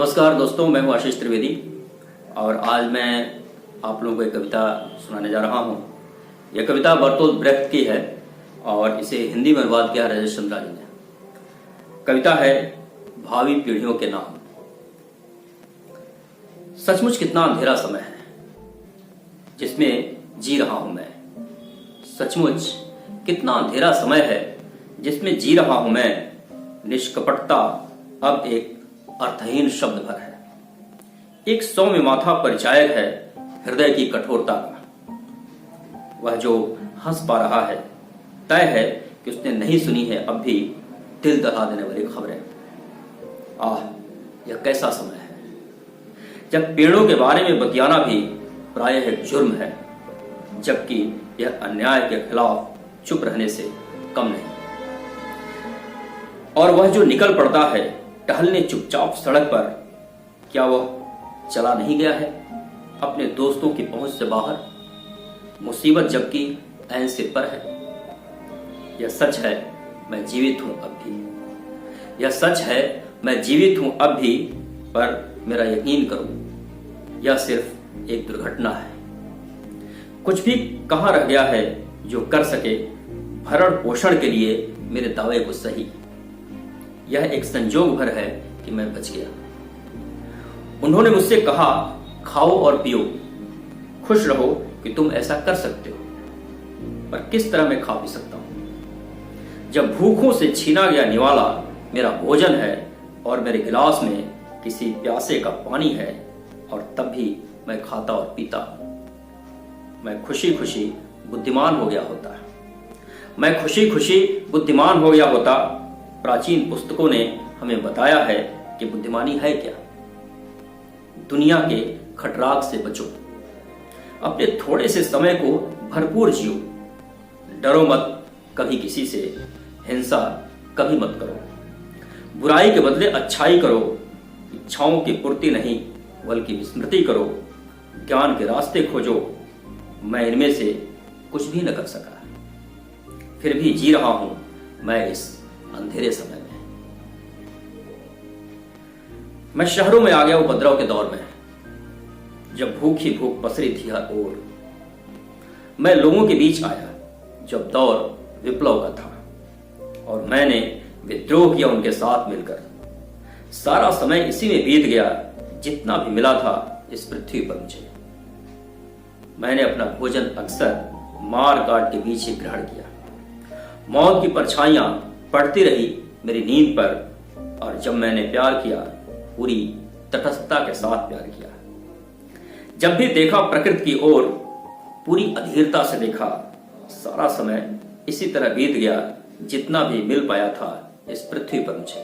नमस्कार दोस्तों, मैं हूं आशीष त्रिवेदी और आज मैं आप लोगों को एक कविता सुनाने जा रहा हूं। यह कविता बर्तोल्ट ब्रेख्ट की है और इसे हिंदी में अनुवाद किया राजेश चंद्राजी ने। कविता है भावी पीढ़ियों के नाम। सचमुच कितना अंधेरा समय है जिसमें जी रहा हूं मैं। सचमुच कितना अंधेरा समय है जिसमें जी रहा हूं मैं। निष्कपटता अब एक अर्थहीन शब्द भर है। एक सौम्य माथा परिचायक है हृदय की कठोरता का। वह जो हंस पा रहा है तय है कि उसने नहीं सुनी है अब भी दिल दहला देने वाली खबरें। आह, यह कैसा समय है जब पेड़ों के बारे में बतियाना भी प्रायः एक जुर्म है, जबकि यह अन्याय के खिलाफ चुप रहने से कम नहीं। और वह जो निकल पड़ता है टहलने चुपचाप सड़क पर, क्या वह चला नहीं गया है अपने दोस्तों की पहुंच से बाहर? मुसीबत जबकि ऐन सिर पर है। यह सच है मैं जीवित हूं अब भी। यह सच है मैं जीवित हूं अब भी, पर मेरा यकीन करो यह सिर्फ एक दुर्घटना है। कुछ भी कहां रह गया है जो कर सके भरण पोषण के लिए मेरे दावे को सही। यह एक संजोग भर है कि मैं बच गया। उन्होंने मुझसे कहा खाओ और पियो, खुश रहो कि तुम ऐसा कर सकते हो, पर किस तरह मैं खा पी सकता हूं जब भूखों से छीना गया निवाला मेरा भोजन है और मेरे गिलास में किसी प्यासे का पानी है, और तब भी मैं खाता और पीता हूं। मैं खुशी खुशी बुद्धिमान हो गया होता। मैं खुशी खुशी बुद्धिमान हो गया होता। प्राचीन पुस्तकों ने हमें बताया है कि बुद्धिमानी है क्या। दुनिया के खटराग से बचो, अपने थोड़े से समय को भरपूर जियो। डरो मत कभी किसी से, हिंसा कभी मत करो। बुराई के बदले अच्छाई करो। इच्छाओं की पूर्ति नहीं बल्कि विस्मृति करो। ज्ञान के रास्ते खोजो। मैं इनमें से कुछ भी न कर सका, फिर भी जी रहा हूं मैं इस अंधेरे समय में। मैं शहरों में आ गया उपद्रव के दौर में, जब भूख ही भूख पसरी थी हर ओर। मैं लोगों के बीच आया जब दौर विप्लव का था, और मैंने विद्रोह किया उनके साथ मिलकर। सारा समय इसी में बीत गया जितना भी मिला था इस पृथ्वी पर मुझे। मैंने अपना भोजन अक्सर मार काट के बीच ही ग्रहण किया। मौत की परछाइयां पड़ती रही मेरी नींद पर, और जब मैंने प्यार किया पूरी तटस्थता के साथ प्यार किया। जब भी देखा प्रकृति की ओर पूरी अधीरता से देखा। सारा समय इसी तरह बीत गया जितना भी मिल पाया था इस पृथ्वी पर मुझे।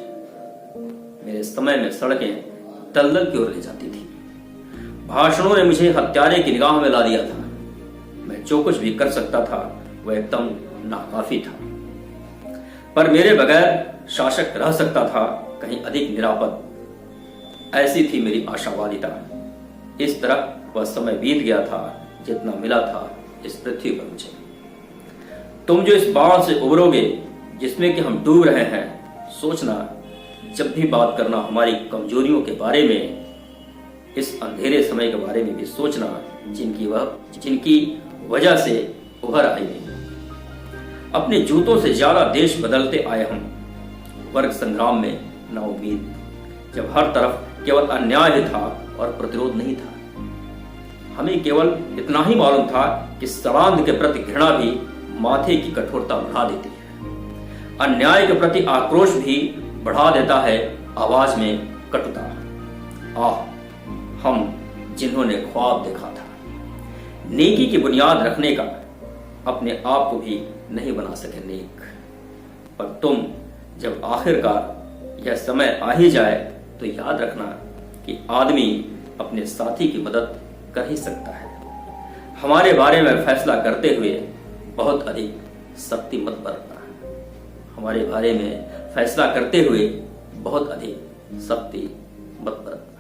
मेरे समय में सड़कें दलदल की ओर ले जाती थी। भाषणों ने मुझे हत्यारे की निगाह में ला दिया था। मैं जो कुछ भी कर सकता था वह एकदम नाकाफी था, पर मेरे बगैर शासक रह सकता था कहीं अधिक निरापद। ऐसी थी मेरी आशावादिता। इस तरह वह समय बीत गया था जितना मिला था इस पृथ्वी पर मुझे। तुम जो इस बांध से उबरोगे जिसमें कि हम डूब रहे हैं, सोचना जब भी बात करना हमारी कमजोरियों के बारे में, इस अंधेरे समय के बारे में भी सोचना जिनकी वजह से उभर आई नहीं। अपने जूतों से ज्यादा देश बदलते आए हम वर्ग संग्राम में ना उम्मीद, जब हर तरफ केवल अन्याय ही था और प्रतिरोध नहीं था। हमें केवल इतना ही मालूम था कि सड़ांध के प्रति घृणा भी माथे की कठोरता बढ़ा देती है। अन्याय के प्रति आक्रोश भी बढ़ा देता है आवाज में कटुता। आह, हम जिन्होंने ख्वाब देखा था नेकी की बुनियाद रखने का, अपने आप को भी नहीं बना सके नेक। पर तुम जब आखिरकार यह समय आ ही जाए तो याद रखना कि आदमी अपने साथी की मदद कर ही सकता है। हमारे बारे में फैसला करते हुए बहुत अधिक सख्ती मत बरतना। हमारे बारे में फैसला करते हुए बहुत अधिक सख्ती मत बरतना।